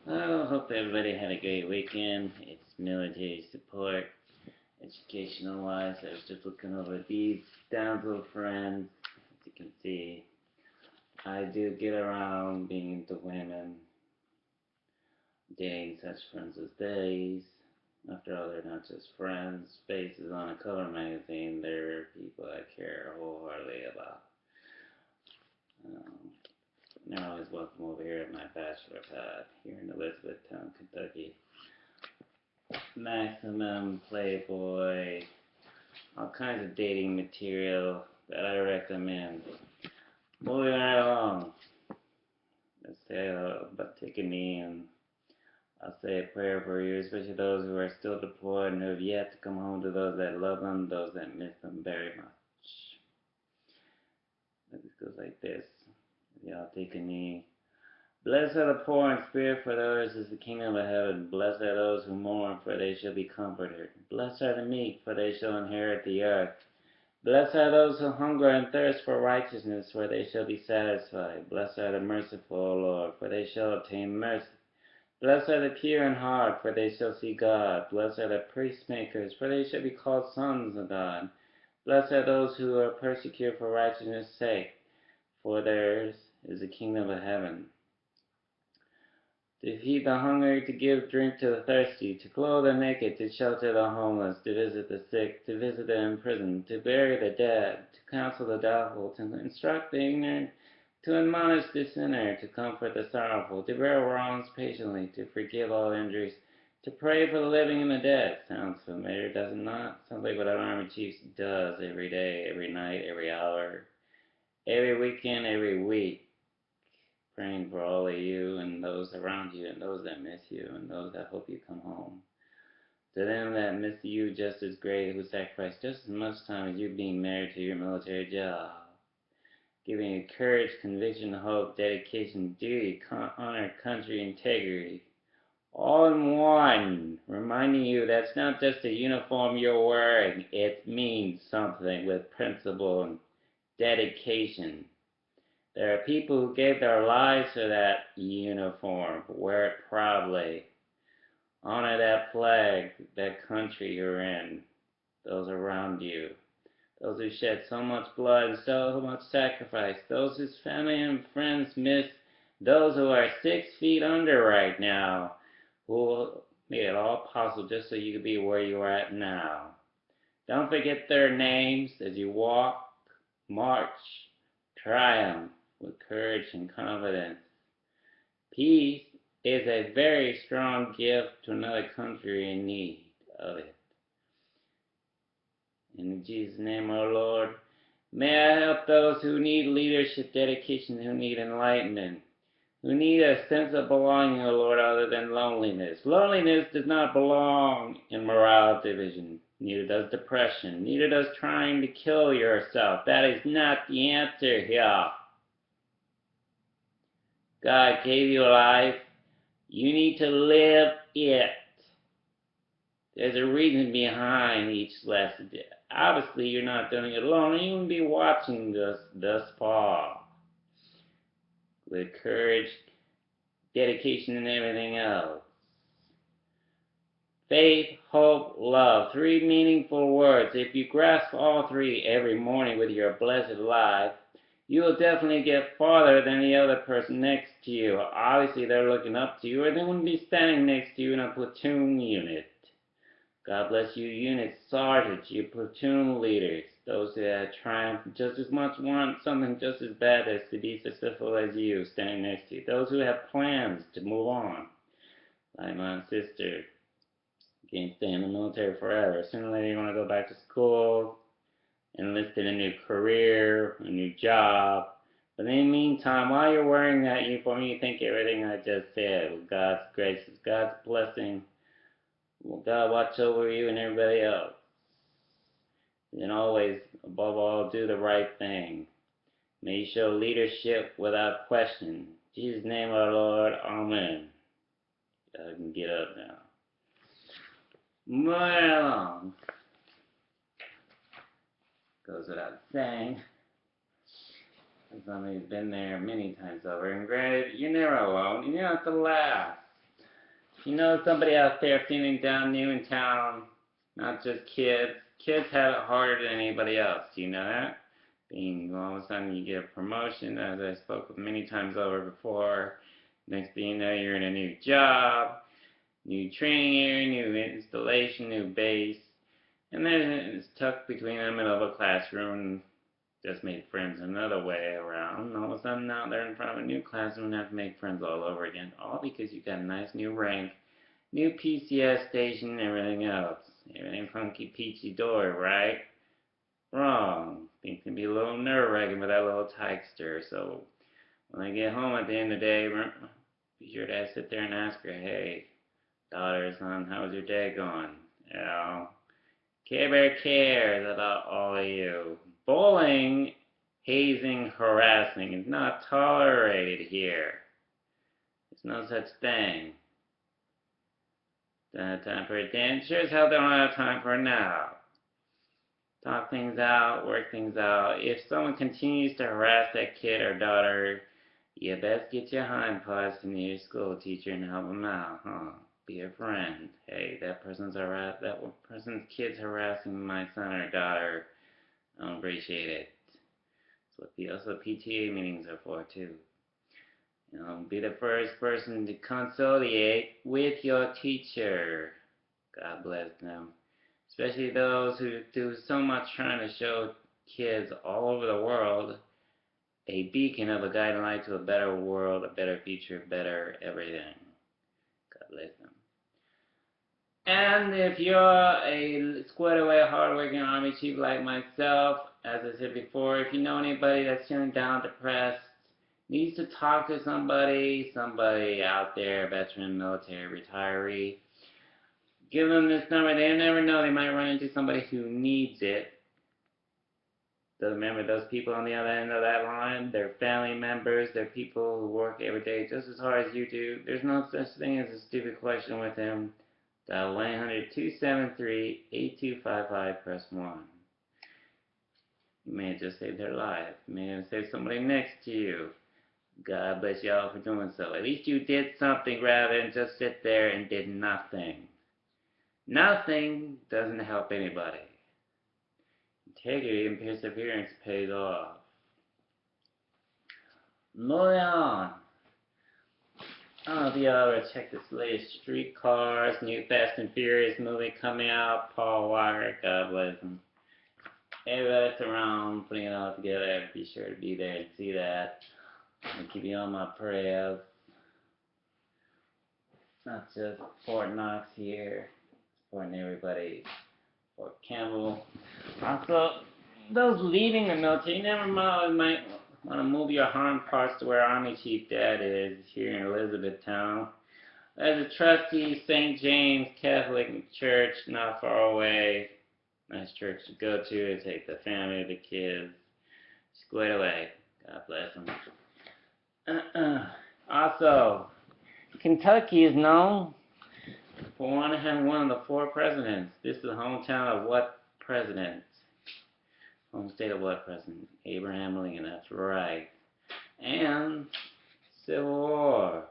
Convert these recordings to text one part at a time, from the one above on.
Well, hope everybody had a great weekend. It's military support. Educational wise, I was just looking over these down friends. As you can see, I do get around being into women, dating such friends as these. After all, they're not just friends, faces on a cover magazine. They're people I care wholeheartedly about. Um, they're always welcome over here at my bachelor pad here in ElizabethTown, Kentucky. Maximum, Playboy, all kinds of dating material that I recommend. Moving right along. Let's say about take a knee and I'll say a prayer for you, especially those who are still deployed and who have yet to come home, to those that love them, those that miss them very much. This goes like this. Y'all take a knee. Blessed are the poor in spirit, for theirs is the kingdom of heaven. Blessed are those who mourn, for they shall be comforted. Blessed are the meek, for they shall inherit the earth. Blessed are those who hunger and thirst for righteousness, for they shall be satisfied. Blessed are the merciful, O Lord, for they shall obtain mercy. Blessed are the pure in heart, for they shall see God. Blessed are the peacemakers, for they shall be called sons of God. Blessed are those who are persecuted for righteousness' sake, for theirs is the kingdom of heaven. To feed the hungry, to give drink to the thirsty, to clothe the naked, to shelter the homeless, to visit the sick, to visit the imprisoned, to bury the dead, to counsel the doubtful, to instruct the ignorant, to admonish the sinner, to comfort the sorrowful, to bear wrongs patiently, to forgive all injuries, to pray for the living and the dead. Sounds familiar, does it not? Sounds like what an army chief does every day, every night, every hour, every weekend, every week. Praying for all of you and those around you and those that miss you and those that hope you come home. To them that miss you just as great, who sacrificed just as much time as you being married to your military job. Giving you courage, conviction, hope, dedication, duty, honor, country, integrity. All in one, reminding you that's not just a uniform you're wearing. It means something with principle and dedication. There are people who gave their lives for that uniform. Wear it proudly. Honor that flag, that country you're in, those around you, those who shed so much blood and so much sacrifice, those whose family and friends miss, those who are 6 feet under right now, who made it all possible just so you could be where you are at now. Don't forget their names as you walk, march, triumph with courage and confidence. Peace is a very strong gift to another country in need of it. In Jesus' name, our Lord, may I help those who need leadership, dedication, who need enlightenment, who need a sense of belonging, O Lord, other than loneliness. Loneliness does not belong in morale division. Neither does depression. Neither does trying to kill yourself. That is not the answer here. God gave you life. You need to live it. There's a reason behind each lesson. Obviously, you're not doing it alone, and you wouldn't be watching this thus far. With courage, dedication, and everything else. Faith, hope, love. 3 meaningful words. If you grasp all 3 every morning with your blessed life, you will definitely get farther than the other person next to you. Obviously, they're looking up to you, or they wouldn't be standing next to you in a platoon unit. God bless you, unit sergeants, you platoon leaders, those that triumph just as much want something just as bad as to be successful as you, standing next to you. Those who have plans to move on, like my sister, can't stay in the military forever. Sooner or later you want to go back to school, enlist in a new career, a new job. But in the meantime, while you're wearing that uniform, you think everything I just said, with God's grace, God's blessing, will God watch over you and everybody else. And always, above all, do the right thing. May you show leadership without question. In Jesus' name, our Lord. Amen. I can get up now. Moving along. Goes without saying. Somebody's been there many times over. And granted, you're never alone. You're not the last. If you know somebody out there feeling down new in town, not just kids. Kids have it harder than anybody else. Do you know that? Being all of a sudden you get a promotion, as I spoke of many times over before. Next thing you know, you're in a new job, new training area, new installation, new base. And then it's tucked between the middle of a classroom. Just made friends another way around. All of a sudden now they're in front of a new classroom and have to make friends all over again. All because you got a nice new rank, new PCS station, and everything else. Everything funky peachy dory, right? Wrong. Things can be a little nerve-wracking with that little tykester. So when I get home at the end of the day, be sure to sit there and ask her, hey, daughter, son, how's your day going? You know, Care Bear cares about all of you. Bullying, hazing, harassing is not tolerated here. There's no such thing. Don't have time for it then. Sure as hell don't have time for it now. Talk things out, work things out. If someone continues to harass that kid or daughter, you best get your hind paws to your school teacher and help them out, huh? Be a friend. Hey, that person's kid's harassing my son or daughter. I don't appreciate it. That's what PTA meetings are for too. You know, be the first person to conciliate with your teacher. God bless them. Especially those who do so much trying to show kids all over the world a beacon of a guiding light to a better world, a better future, better everything. God bless them. And if you're a squared away, hardworking Army chief like myself, as I said before, if you know anybody that's feeling down, depressed, needs to talk to somebody out there, veteran, military, retiree, give them this number. They never know, they might run into somebody who needs it. So remember, those people on the other end of that line, they're family members, they're people who work every day just as hard as you do. There's no such thing as a stupid question with them. Dial 1-800-273-8255, press 1. You may have just saved their life. You may have saved somebody next to you. God bless y'all for doing so. At least you did something rather than just sit there and did nothing. Nothing doesn't help anybody. Integrity and perseverance pays off. Moving on. I don't know if y'all ever checked this latest Streetcars, new Fast and Furious movie coming out. Paul Walker, God bless him. Everybody that's around putting it all together, be sure to be there and see that. And keep you on my prayers. Not just Fort Knox here, supporting everybody. Fort Campbell. Also, those leaving the military, you never might want to move your harm parts to where Army Chief Dad is here in Elizabethtown. There's a trustee, St. James Catholic Church, not far away. Nice church to go to take the family, the kids, squared away. God bless them. Also, Kentucky is known for having one of the 4 presidents. This is the hometown of what president? Home state of what president? Abraham Lincoln, that's right. And Civil War.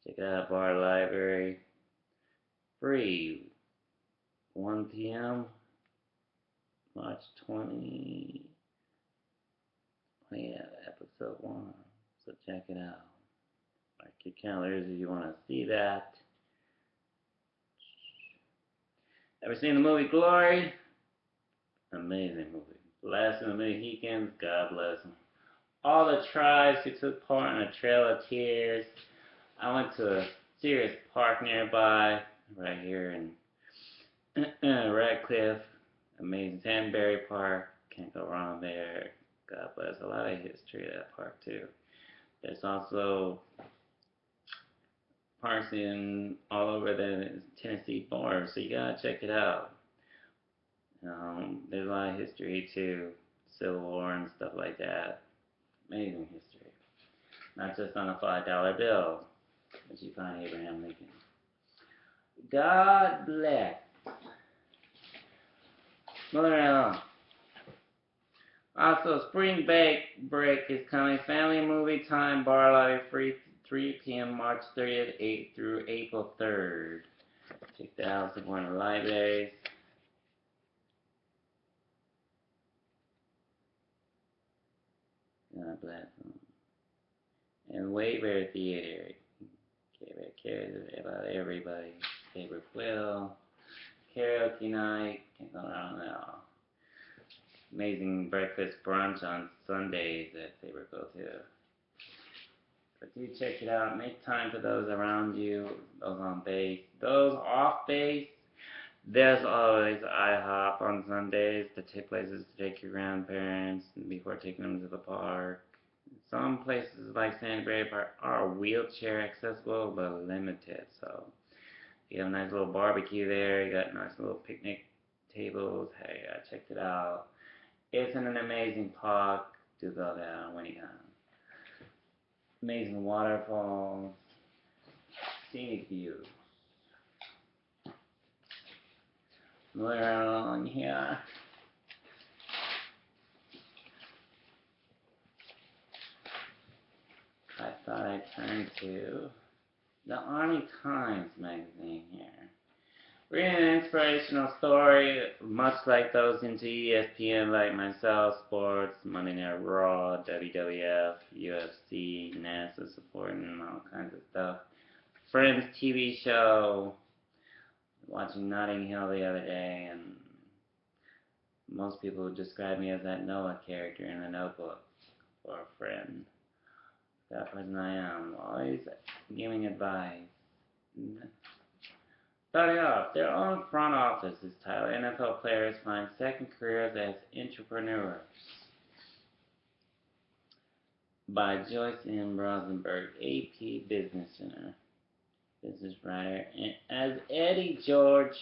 Check it out, Bar Library. Free. 1 p.m. March 20. Oh yeah, episode 1. So check it out. Mark your calendars if you want to see that. Ever seen the movie Glory? Amazing movie. Last of the Mohicans, God bless them. All the tribes who took part in a Trail of Tears. I went to a serious park nearby, right here in Radcliffe. Amazing. Danbury Park. Can't go wrong there. God bless. A lot of history of that park, too. There's also parks in all over the Tennessee border, so you gotta check it out. There's a lot of history too, Civil War and stuff like that. Amazing history. Not just on a $5 bill, but you find Abraham Lincoln. God bless. Moving on. Also, spring break is coming. Family movie time, bar library, free 3 p.m. March 30th, 8 through April 3rd. Check that out, support the libraries. God bless them. And Wayfair Theater. Cares about everybody. Favorite Quill. Karaoke night. Can't go wrong at all. Amazing breakfast brunch on Sundays at Favorite Quill too. But do check it out. Make time for those around you, those on base. Those off base, there's always IHOP on Sundays. The places to take your grandparents before taking them to the park. Some places like Sandberry Park are wheelchair accessible, but limited. So you have a nice little barbecue there. You got nice little picnic tables. Hey, I checked it out. It's an amazing park to go down when you can. Amazing waterfalls, scenic views. Moving right along here. I thought I'd turn to the Army Times magazine here. Reading an inspirational story, much like those into ESPN, like myself, sports, Monday Night Raw, WWF, UFC, NASA supporting all kinds of stuff. Friends TV show, watching Notting Hill the other day, and most people would describe me as that Noah character in The Notebook, or a friend. That person I am, always giving advice. Starting off, their own front offices title NFL players find second careers as entrepreneurs. By Joyce M. Rosenberg, AP Business Center. Business writer. And as Eddie George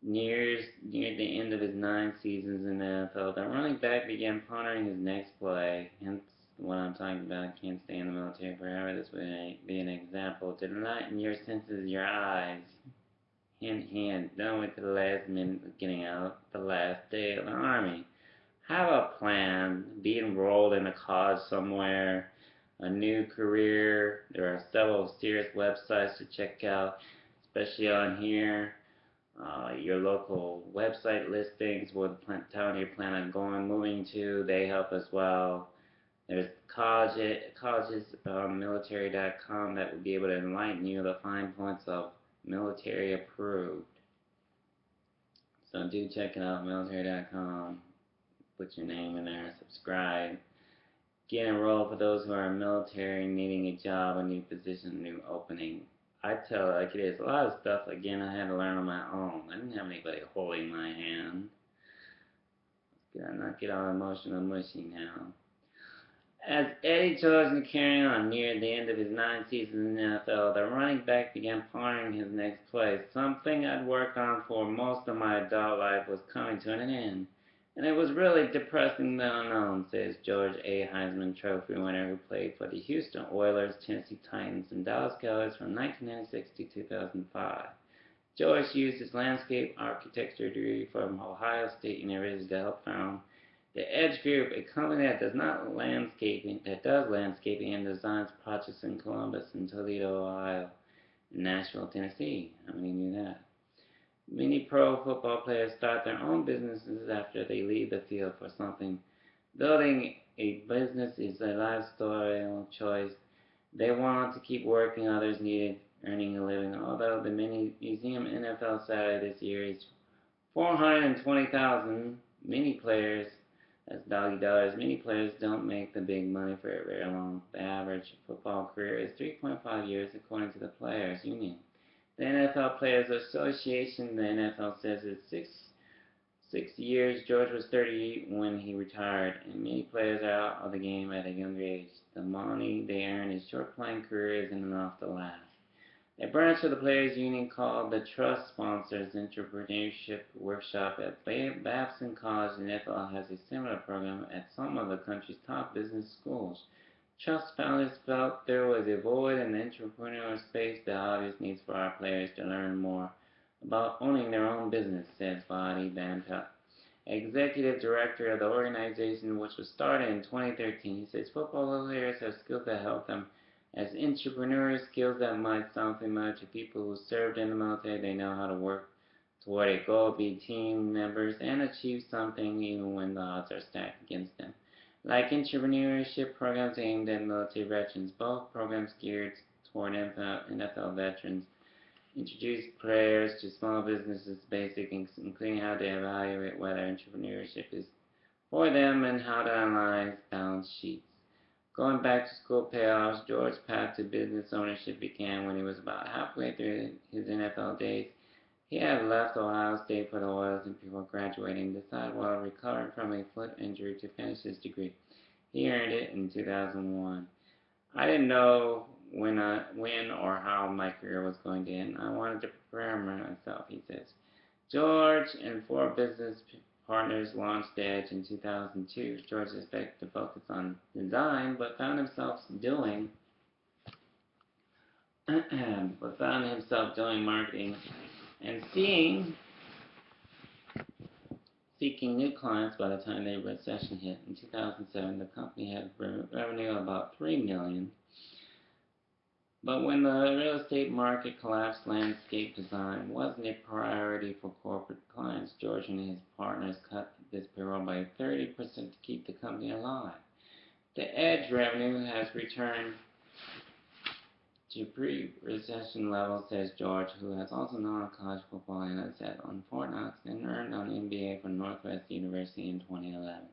nears the end of his 9 seasons in the NFL, the running back began pondering his next play. Hence what I'm talking about. Can't stay in the military forever. This would be an example. To enlighten your senses, your eyes. Hint, hint. Don't wait to the last minute of getting out the last day of the Army. Have a plan. Be enrolled in a college somewhere. A new career. There are several serious websites to check out, especially on here. Your local website listings, what town you plan on moving to, they help as well. There's colleges, military.com that will be able to enlighten you the fine points of military approved. So do check it out, military.com. Put your name in there, subscribe. Get enrolled for those who are military, needing a job, a new position, a new opening. I tell it like it is. A lot of stuff, again, I had to learn on my own. I didn't have anybody holding my hand. Let's not get all emotional and mushy now. As Eddie George and carrying on near the end of his 9 seasons in the NFL, the running back began pondering his next play. Something I'd worked on for most of my adult life was coming to an end. And it was really depressing the unknown, says George A. Heisman Trophy winner who played for the Houston Oilers, Tennessee Titans, and Dallas Cowboys from 1996 to 2005. George used his landscape architecture degree from Ohio State University to help found the Edge Group, a company that does landscaping and designs projects in Columbus and Toledo, Ohio, and Nashville, Tennessee. How many knew that? Many pro football players start their own businesses after they leave the field for something. Building a business is a lifestyle choice. They want to keep working, others needed earning a living. Although the mini museum NFL salary this year is $420,000, many players, that's doggy dollars, many players don't make the big money for very long. The average football career is 3.5 years according to the Players Union. The NFL Players Association, the NFL says it's six years. George was 38 when he retired, and many players are out of the game at a younger age. The money they earn in short playing career isn't enough to last. A branch of the Players Union called the Trust sponsors entrepreneurship workshop at Babson College, and NFL has a similar program at some of the country's top business schools. Trust founders felt there was a void in the entrepreneurial space, the obvious needs for our players to learn more about owning their own business, says Vadi Banta, executive director of the organization, which was started in 2013. He says football players have skills that help them As entrepreneurs, skills that might sound familiar to people who served in the military, they know how to work toward a goal, be team members, and achieve something even when the odds are stacked against them. Like entrepreneurship programs aimed at military veterans, both programs geared toward NFL veterans introduce players to small businesses basics, including how to evaluate whether entrepreneurship is for them and how to analyze balance sheets. Going back to school payoffs, George's path to business ownership began when he was about halfway through his NFL days. He had left Ohio State for the Oils and before graduating, decided while recovering from a foot injury to finish his degree. He earned it in 2001. I didn't know when or how my career was going to end. I wanted to prepare myself, he says. George and four business partners launched The Edge in 2002. George expected to focus on design, but found himself doing marketing and seeking new clients by the time the recession hit. In 2007, the company had revenue of about $3 million. But when the real estate market collapsed, landscape design wasn't a priority for corporate clients. George and his partners cut this payroll by 30% to keep the company alive. The Edge revenue has returned to pre-recession levels, says George, who has also known college football and has sat on Fort Knox and earned an MBA from Northwest University in 2011.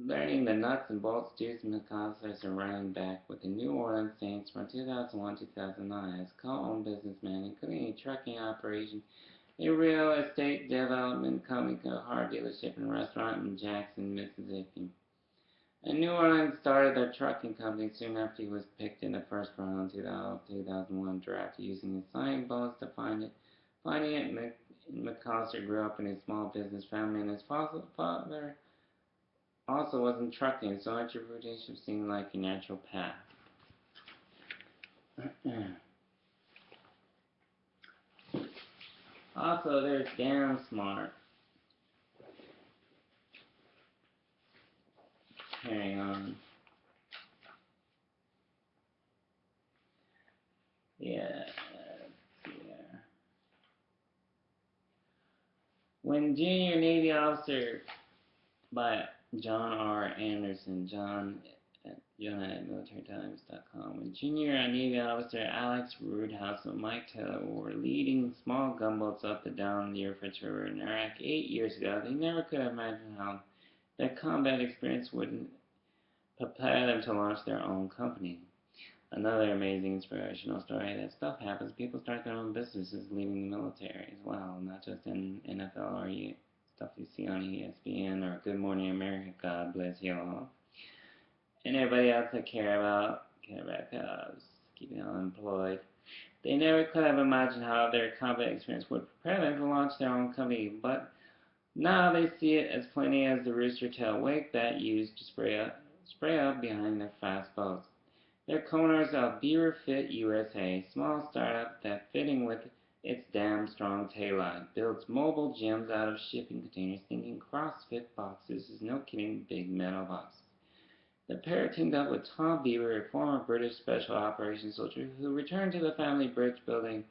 Learning the nuts and bolts duties and concepts of running back with the New Orleans Saints from 2001-2009 as co-owned businessman, including a trucking operation, a real estate development company, a car dealership and restaurant in Jackson, Mississippi. And New Orleans started their trucking company soon after he was picked in the first round of 2001 draft, using his signing bonus to find it. Finding it, McAllister grew up in a small business family, and his father also wasn't trucking, so entrepreneurship seemed like a natural path. Also, they're damn smart. Carrying on. Yeah, let's see there. When junior Navy officer by John R. Anderson, John at militarytimes.com. When junior Navy officer Alex Roodhouse and Mike Taylor were leading small gunboats up and down the Euphrates River in Iraq 8 years ago, they never could have imagined how their combat experience would prepare them to launch their own company. Another amazing inspirational story that stuff happens. People start their own businesses leaving the military as well, not just in NFL or stuff you see on ESPN or Good Morning America, God bless you all. And everybody else that care about keeping them employed. They never could have imagined how their combat experience would prepare them to launch their own company, but now they see it as plenty as the rooster tail wake that used to spray up behind their fast boats. They're co-owners of Beaver Fit USA, a small startup that, fitting with its damn strong tailline, builds mobile gyms out of shipping containers, thinking CrossFit boxes is no kidding big metal box. The pair teamed up with Tom Beaver, a former British Special Operations soldier who returned to the family bridge building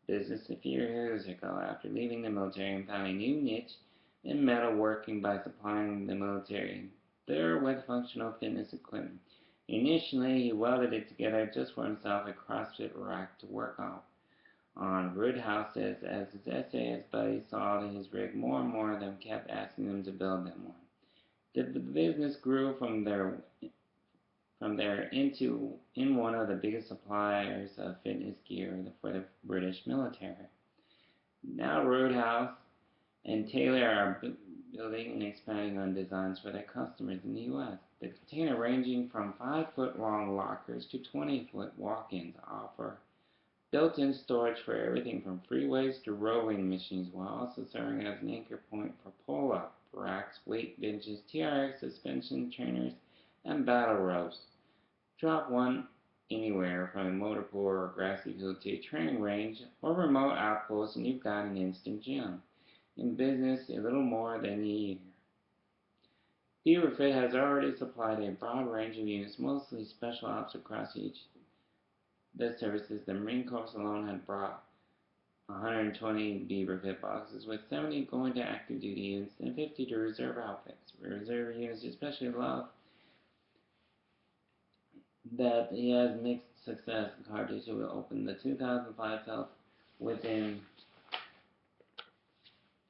business a few years ago after leaving the military and found a new niche in metalworking by supplying the military there with functional fitness equipment. Initially, he welded it together just for himself, a CrossFit rack to work on. Roodhouse says as his SAS buddies saw his rig, more and more of them kept asking them to build them one. The business grew from there into one of the biggest suppliers of fitness gear for the British military. Now Roodhouse and Taylor are building and expanding on designs for their customers in the U.S. The container ranging from 5-foot-long lockers to 20-foot walk-ins offer built-in storage for everything from freeways to rowing machines, while also serving as an anchor point for pull-up racks, weight benches, TRX suspension trainers, and battle ropes. Drop one anywhere from a motor pool or grassy hill to a training range or remote outpost and you've got an instant gym. In business, a little more than a year. Beaverfit has already supplied a broad range of units, mostly special ops across each the services. The Marine Corps alone had brought 120 Beaver Pit boxes, with 70 going to active duty units and 50 to reserve outfits. Reserve units especially love that he has mixed success. Cardiff will open the 2005 sale within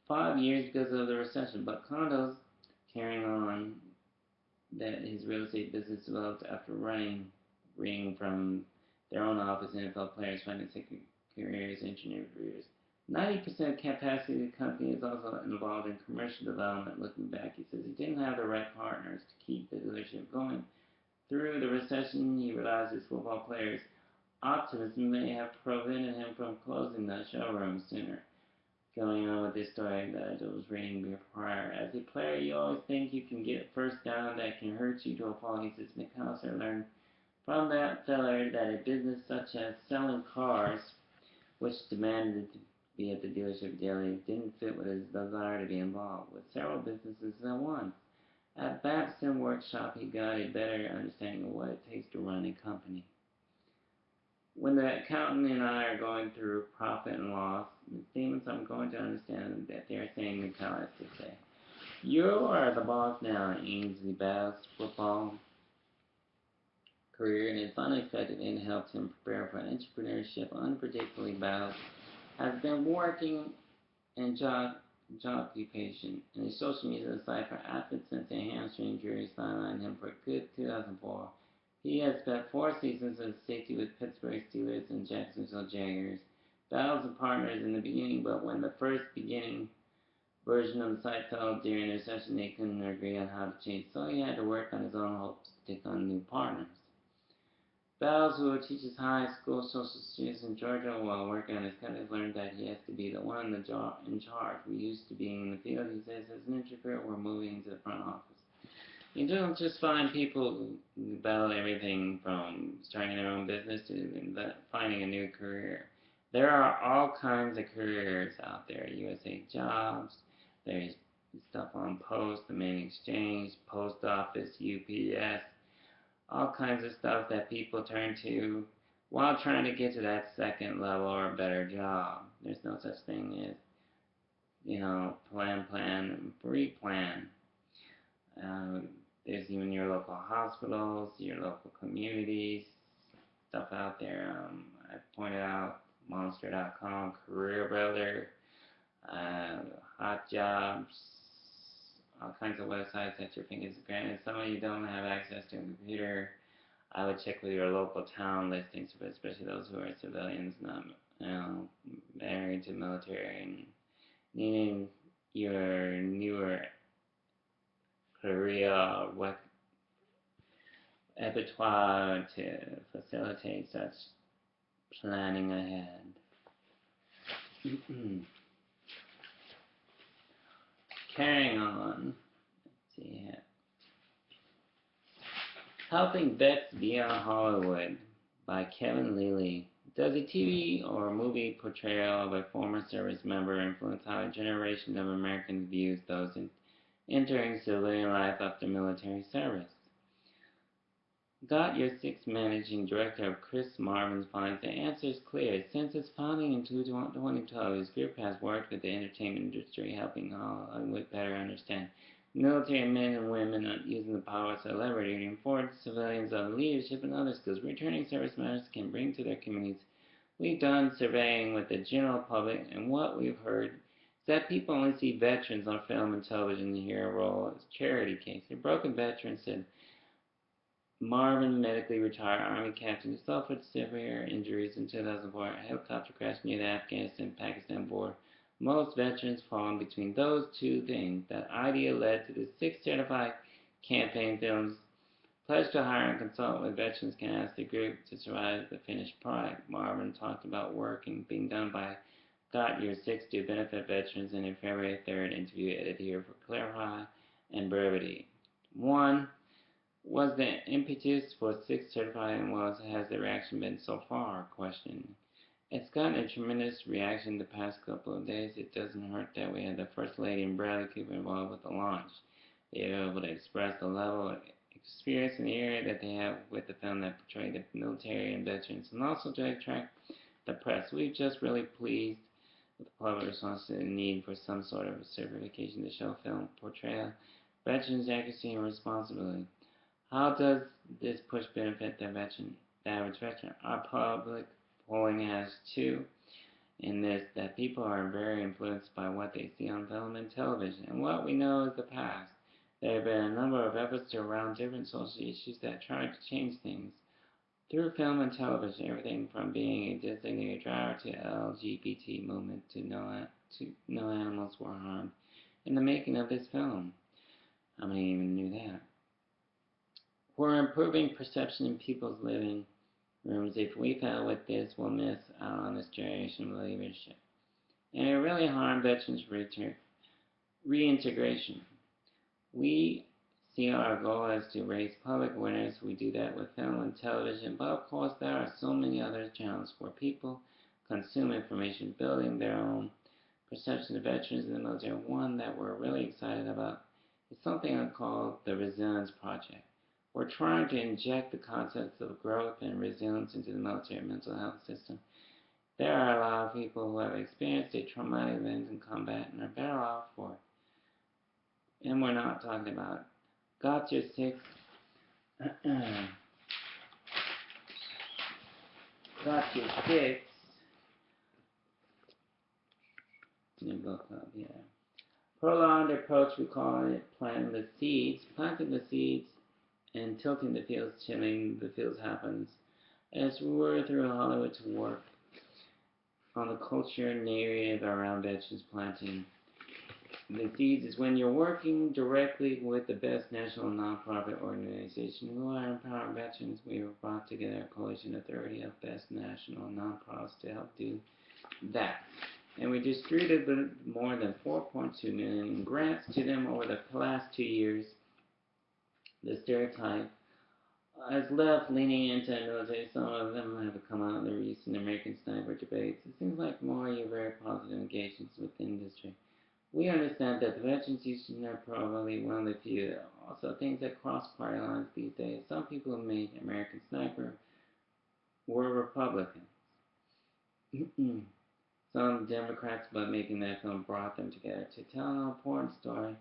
5 years because of the recession, but condos carrying on that his real estate business developed after reading from their own office NFL players finding second careers, engineering careers. 90% capacity of the company is also involved in commercial development. Looking back, he says he didn't have the right partners to keep the dealership going. Through the recession, he realized his football players' optimism may have prevented him from closing the showroom sooner. Going on with this story that I was reading prior. As a player, you always think you can get first down that can hurt you to a fault. He says McAllister learned from that failure that a business such as selling cars, which demanded to be at the dealership daily, didn't fit with his desire to be involved with several businesses at once. At Babson Workshop, he got a better understanding of what it takes to run a company. When the accountant and I are going through profit and loss statements, I'm going to understand that they're saying McAllister to say, "You are the boss now." Ainsley Bell's football career and its unexpected end helped him prepare for entrepreneurship. Unpredictably, Bell has been working and job occupation and a social media site for athletes since a hamstring injury sidelined him for a good 2004. He has spent 4 seasons as safety with Pittsburgh Steelers and Jacksonville Jaguars. Bell's and partners in the beginning, but when the first beginning version of the site fell during the recession, they couldn't agree on how to change, so he had to work on his own hopes to take on new partners. Bells, who teaches high school social studies in Georgia while working on his company, learned that he has to be the one in charge. We used to being in the field, he says, as an introvert, we're moving into the front office. You don't just find people who battle everything from starting their own business to finding a new career. There are all kinds of careers out there. USA Jobs, there's stuff on Post, the Main Exchange, Post Office, UPS, all kinds of stuff that people turn to while trying to get to that second level or better job. There's no such thing as, plan, and free plan. There's even your local hospitals, your local communities, stuff out there. I pointed out Monster.com, Career Builder, Hot Jobs, all kinds of websites at your fingers. Granted, some of you don't have access to a computer. I would check with your local town listings, especially those who are civilians, not married to military, and needing your newer career repertoire to facilitate such planning ahead. Carrying on. Let's see here. Helping Vets Beyond Hollywood by Kevin Leary. Does a TV or movie portrayal of a former service member influence how a generation of Americans views those entering civilian life after military service? Got Your Six managing director of Chris Marvin finds the answer is clear. Since its founding in 2012, his group has worked with the entertainment industry, helping Hollywood better understand military men and women using the power of celebrity to inform civilians on leadership and other skills returning service members can bring to their communities. We've done surveying with the general public, and what we've heard is that people only see veterans on film and television and hear a role as charity case. A broken veteran said Marvin, medically retired Army captain who suffered severe injuries in 2004, a helicopter crash near the Afghanistan-Pakistan border. Most veterans fall in between those two things. That idea led to the 6 certified campaign films pledged to hire and consult with veterans can ask the group to survive the finished product. Marvin talked about work and being done by Got Your Six to benefit veterans in a February 3rd interview edited here for clarify and brevity. 1. Was the impetus for 6 certified and has the reaction been so far? Question. It's gotten a tremendous reaction the past couple of days. It doesn't hurt that we had the First Lady and Bradley Cooper involved with the launch. They were able to express the level of experience in the area that they have with the film that portrayed the military and veterans, and also to attract the press. We're just really pleased with the public response to the need for some sort of certification to show film portrayal, veterans' accuracy and responsibility. How does this push benefit the veteran, the average veteran? Our public polling has too in this that people are very influenced by what they see on film and television, and what we know is the past. There have been a number of efforts to around different social issues that try to change things through film and television, everything from being a designated driver to LGBT movement to no animals were harmed in the making of this film. How many even knew that? We're improving perception in people's living rooms. If we fail with this, we'll miss out on this generation of leadership. And it really harmed veterans' reintegration. We see our goal as to raise public awareness. We do that with film and television, but of course there are so many other channels where people consume information, building their own perception of veterans in the military. One that we're really excited about is something called the Resilience Project. We're trying to inject the concepts of growth and resilience into the military mental health system. There are a lot of people who have experienced a traumatic event in combat and are better off for it. And we're not talking about got your six got your six new book club here. Prolonged approach, we call it planting the seeds and tilting the fields, chilling the fields happens as we were through Hollywood to work on the culture and narrative around veterans planting the seeds is when you're working directly with the best national nonprofit organization who are empowering veterans. We have brought together a coalition of 30 of best national nonprofits to help do that. And we distributed more than 4.2 million in grants to them over the last 2 years. The stereotype has left leaning into the military. Some of them have come out in the recent American Sniper debates. It seems like more you very positive engagements with the industry. We understand that the veterans union are probably one of the few. Also, things that cross party lines these days. Some people who made American Sniper were Republicans. Some Democrats, but making that film brought them together to tell an important story.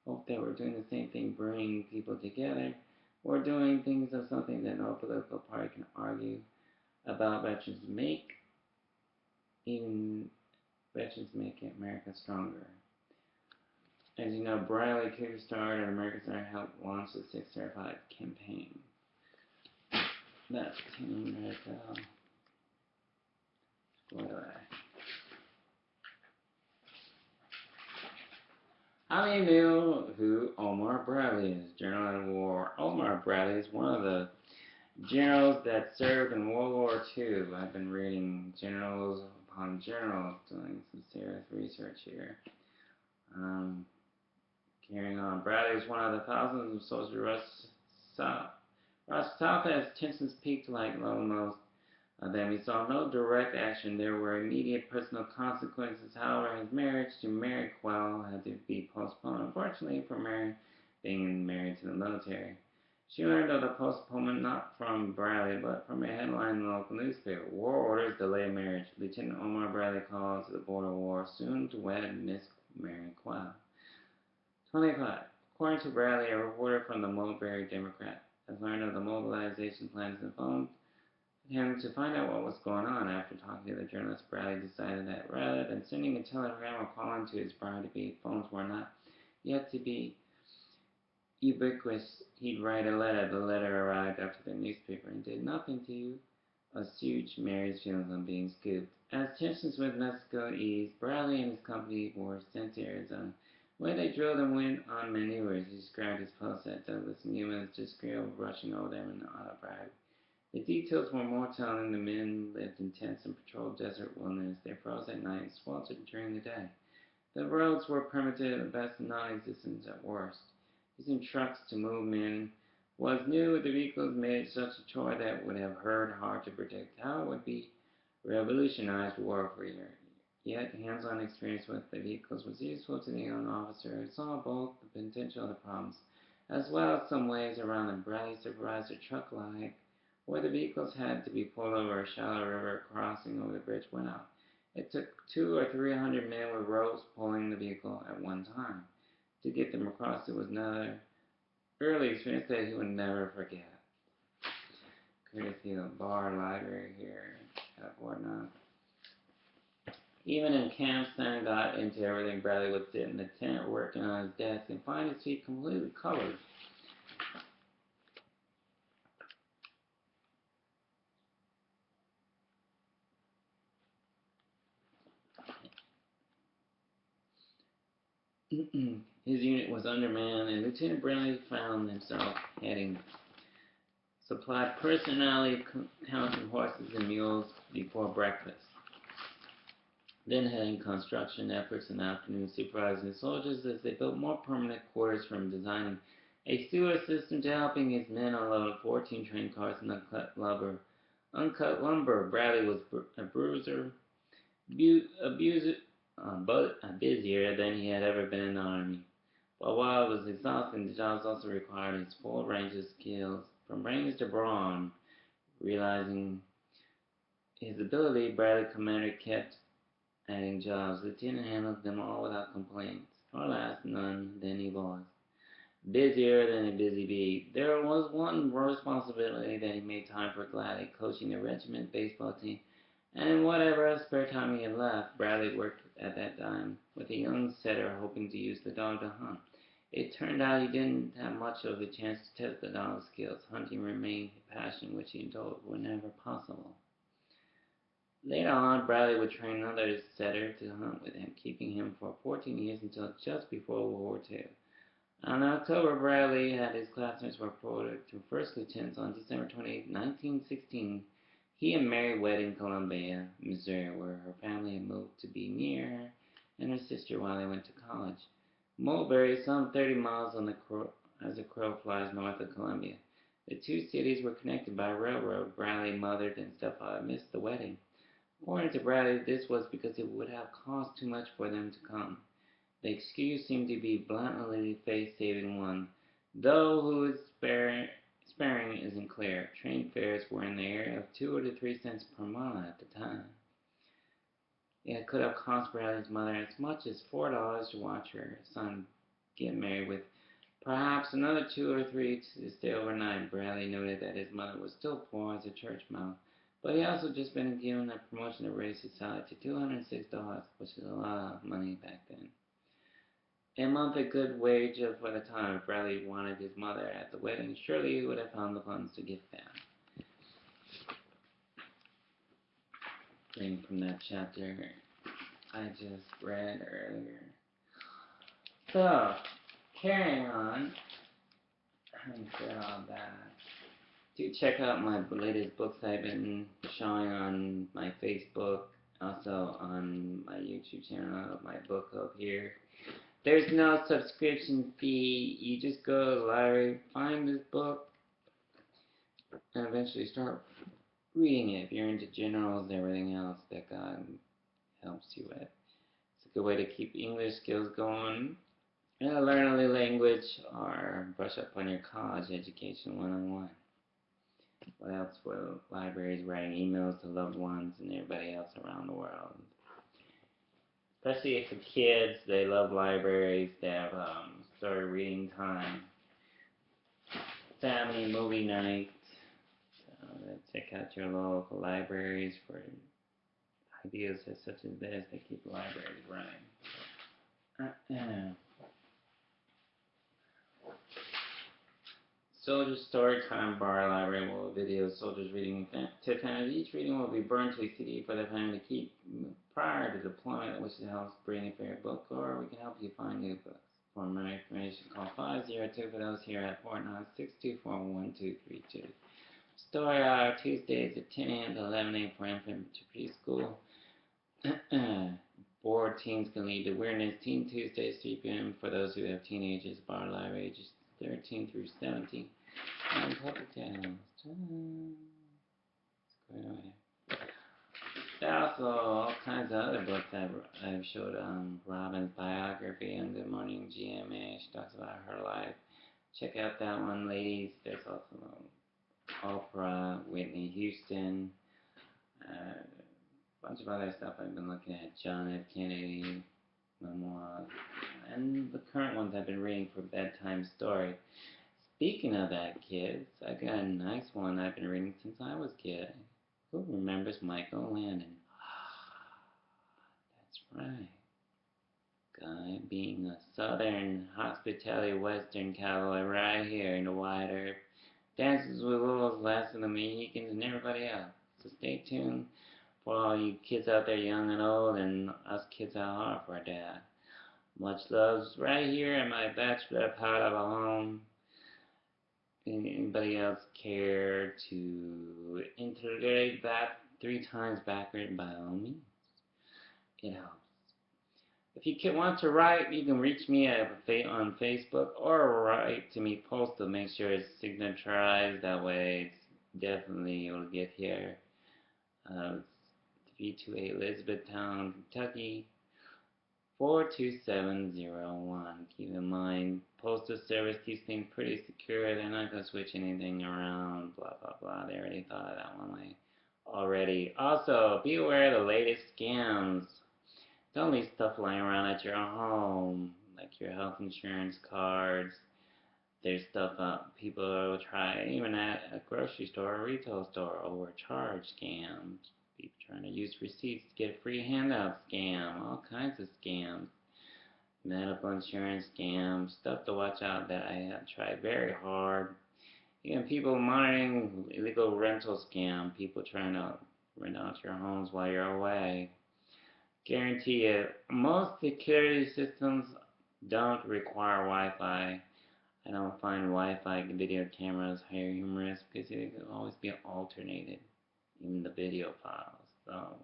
Hope that we're doing the same thing, bringing people together. We're doing things of something that no political party can argue about. Veterans make America stronger. As you know, Bradley kickstarted and American Star helped launch the Six Certified campaign. That's Team America. How many knew who Omar Bradley is? General in War. Omar Bradley is one of the generals that served in World War II. I've been reading generals upon generals, doing some serious research here. Carrying on. Bradley is one of the thousands of soldiers rushed south. Rushed south as tensions peaked like low most. Then we saw no direct action. There were immediate personal consequences. However, his marriage to Mary Quell had to be postponed. Unfortunately for Mary, being married to the military, she learned of the postponement not from Bradley, but from a headline in the local newspaper. War orders delay marriage. Lieutenant Omar Bradley called to the border war, soon to wed Miss Mary Quell. 25. According to Bradley, a reporter from the Mulberry Democrat has learned of the mobilization plans and phoned him to find out what was going on. After talking to the journalist, Bradley decided that rather than sending a telegram or calling to his bride-to-be, phones were not yet to be ubiquitous. He'd write a letter. The letter arrived after the newspaper and did nothing to assuage Mary's feelings on being scooped. As tensions with Mexico eased, Bradley and his company were sent to Arizona, where they drilled and went on maneuvers. He described his post at Douglas and humans just scribbled, rushing over them in the autobiography. The details were more telling. The men lived in tents and patrolled desert wilderness. They froze at night and sweltered during the day. The roads were primitive at best and non-existent at worst. Using trucks to move men was new. The vehicles made such a chore that would have hard to predict how it would be revolutionized warfare. Yet hands-on experience with the vehicles was useful to the young officer who saw both the potential and the problems. as well as some ways around the Bradley supervisor truck line, where the vehicles had to be pulled over a shallow river crossing over the bridge went out. It took 200 or 300 men with ropes pulling the vehicle at one time. To get them across, it was another early experience that he would never forget. Courtesy of the bar library here at Whatnot. Even in camp, Sam got into everything. Bradley would sit in the tent working on his desk and find his feet completely covered. His unit was undermanned, and Lieutenant Bradley found himself heading supplied personality counting horses and mules before breakfast. Then heading construction efforts in the afternoon, supervising soldiers as they built more permanent quarters, from designing a sewer system to helping his men unload 14 train cars and uncut lumber. Bradley was a bruiser, busier than he had ever been in the Army. But while it was exhausting, the jobs also required his full range of skills, from brains to brawn. Realizing his ability, Bradley commander kept adding jobs. The lieutenant handled them all without complaints, or last none. Then he was busier than a busy bee. There was one responsibility that he made time for gladly: coaching the regiment baseball team. And in whatever spare time he had left, Bradley worked at that time with a young setter, hoping to use the dog to hunt. It turned out he didn't have much of a chance to test the dog's skills. Hunting remained a passion which he told was never possible. Later on, Bradley would train another setter to hunt with him, keeping him for 14 years until just before World War II. On October, Bradley had his classmates were promoted to first lieutenants. On December 28, 1916, he and Mary wed in Columbia, Missouri, where her family had moved to be near her and her sister while they went to college. Mulberry, some 30 miles as a crow flies north of Columbia. The two cities were connected by railroad. Bradley, mother, and stepfather missed the wedding. According to Bradley, this was because it would have cost too much for them to come. The excuse seemed to be blatantly face-saving one, though who is sparing isn't clear. Train fares were in the area of 2 to 3 cents per mile at the time. It could have cost Bradley's mother as much as $4 to watch her son get married, with perhaps another 2 or 3 to stay overnight. Bradley noted that his mother was still poor as a church mouse, but he also just been given a promotion to raise his salary to $206, which is a lot of money back then. A month a good wage for the time. If Bradley wanted his mother at the wedding, surely he would have found the funds to give them. Reading from that chapter I just read earlier. So, carrying on, having said all that, do check out my latest books I've been showing on my Facebook, also on my YouTube channel, my book up here. There's no subscription fee. You just go to the library, find this book, and eventually start reading it if you're into generals and everything else that God helps you with. It's a good way to keep English skills going, and learn a new language, or brush up on your college education one-on-one. What else? Well, libraries, writing emails to loved ones and everybody else around the world. Especially for kids, they love libraries. They have started reading time, family movie night. So check out your local libraries for ideas such as this. They keep libraries running. Soldier Story Time Bar Library will video soldiers reading to families. Each reading will be burned to a CD for the family to keep prior to deployment, which helps bring a favorite book, or we can help you find new books. For more information, call 502 for those here at Fort Knox, 624-1232. Story hour Tuesdays at 10 a.m. to 11 a.m. for infant to preschool. Bored teens can lead to weirdness. Teen Tuesdays, 3 p.m. for those who have teenagers. Bar library ages 13 through 17. And public channels. Let's go away. There are also all kinds of other books I've showed. Robin's biography on Good Morning GMA. She talks about her life. Check out that one, ladies. There's also Oprah, Whitney Houston, a bunch of other stuff I've been looking at. John F. Kennedy memoirs, and the current ones I've been reading for bedtime story. Speaking of that, kids, I got a nice one I've been reading since I was a kid. Who remembers Michael Landon? That's right. Guy being a southern hospitality western cowboy right here in the wide earth. Dances with wolves, laughs with the Mohicans, and everybody else. So stay tuned for all you kids out there, young and old, and us kids out hard for our dad. Much loves right here in my bachelor part of a home. Anybody else care to integrate that 3 times backward? By all means, it helps. If you want to write, you can reach me on Facebook or write to me postal. Make sure it's signaturized. That way, it's definitely able to get here. It's 328 Elizabethtown, Kentucky, 42701. Keep in mind, Postal Service keeps things pretty secure. They're not going to switch anything around, blah, blah, blah. They already thought of that one way already. Also, be aware of the latest scams. Don't leave stuff lying around at your home, like your health insurance cards. There's stuff people will try, even at a grocery store or retail store, overcharge scams. People trying to use receipts to get a free handout scam, all kinds of scams. Medical insurance scams, stuff to watch out that I have tried very hard. Even people monitoring illegal rental scam, people trying to rent out your homes while you're away. Guarantee you, most security systems don't require Wi-Fi. I don't find Wi-Fi video cameras very humorous because it can always be alternated in the video files. So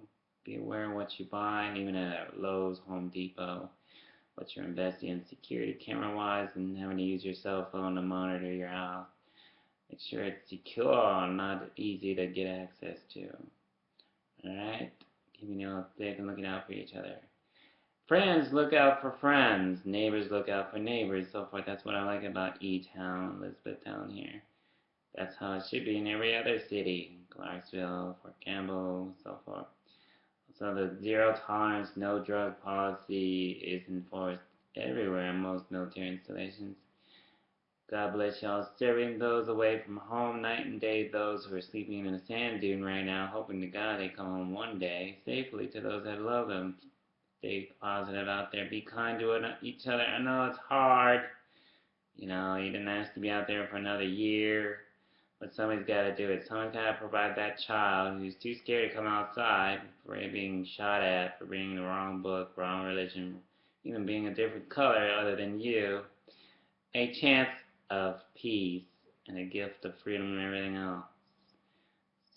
be aware of what you buy, even at Lowe's, Home Depot, what you're investing in security camera-wise, and having to use your cell phone to monitor your house. Make sure it's secure, not easy to get access to. Alright? Keeping you all safe and looking out for each other. Friends look out for friends. Neighbors look out for neighbors. So forth. That's what I like about E-Town, Elizabethtown here. That's how it should be in every other city. Clarksville, Fort Campbell, so forth. So the zero tolerance, no drug policy is enforced everywhere in most military installations. God bless y'all, serving those away from home night and day, those who are sleeping in a sand dune right now, hoping to God they come home one day safely to those that love them. Stay positive out there. Be kind to each other. I know it's hard. You know, you didn't ask to be out there for another year. But somebody's got to do it. Someone's got to provide that child who's too scared to come outside for being shot at, for being the wrong book, wrong religion, even being a different color other than you, a chance of peace and a gift of freedom and everything else.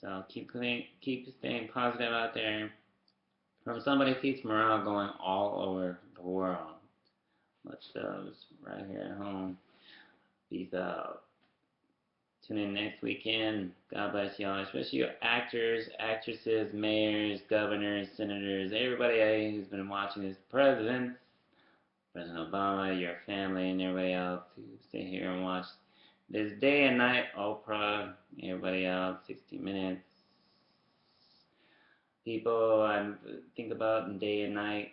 So keep staying positive out there. From somebody who keeps morale going all over the world. Much loves right here at home. Peace out. Tune in next weekend. God bless y'all, especially you actors, actresses, mayors, governors, senators, everybody who's been watching this, President Obama, your family, and everybody else who sit here and watch this day and night, Oprah, everybody else, 60 Minutes. People I think about in day and night,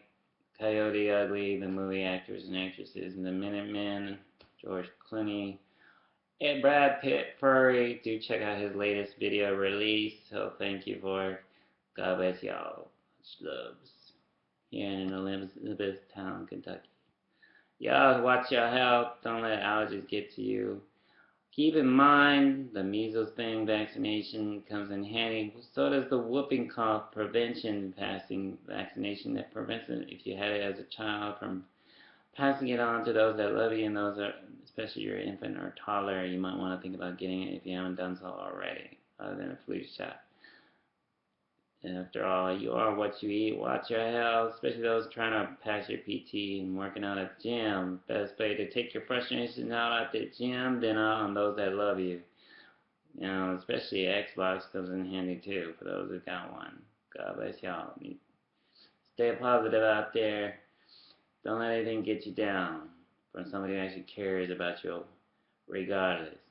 Coyote Ugly, the movie actors and actresses, and the Minutemen, George Clooney, and Brad Pitt, Furry. Do check out his latest video release. So thank you for it. God bless y'all. Much loves. Here in Elizabethtown, Kentucky. Y'all watch your health. Don't let allergies get to you. Keep in mind the measles thing vaccination comes in handy. So does the whooping cough prevention passing vaccination that prevents it if you had it as a child from passing it on to those that love you and those that, especially your infant or toddler, you might want to think about getting it if you haven't done so already, other than a flu shot. And after all, you are what you eat. Watch your health, especially those trying to pass your PT and working out at the gym. Best way to take your frustration out at the gym than on those that love you. You know, especially Xbox comes in handy too for those that got one. God bless y'all. Stay positive out there. Don't let anything get you down from somebody who actually cares about your regardless.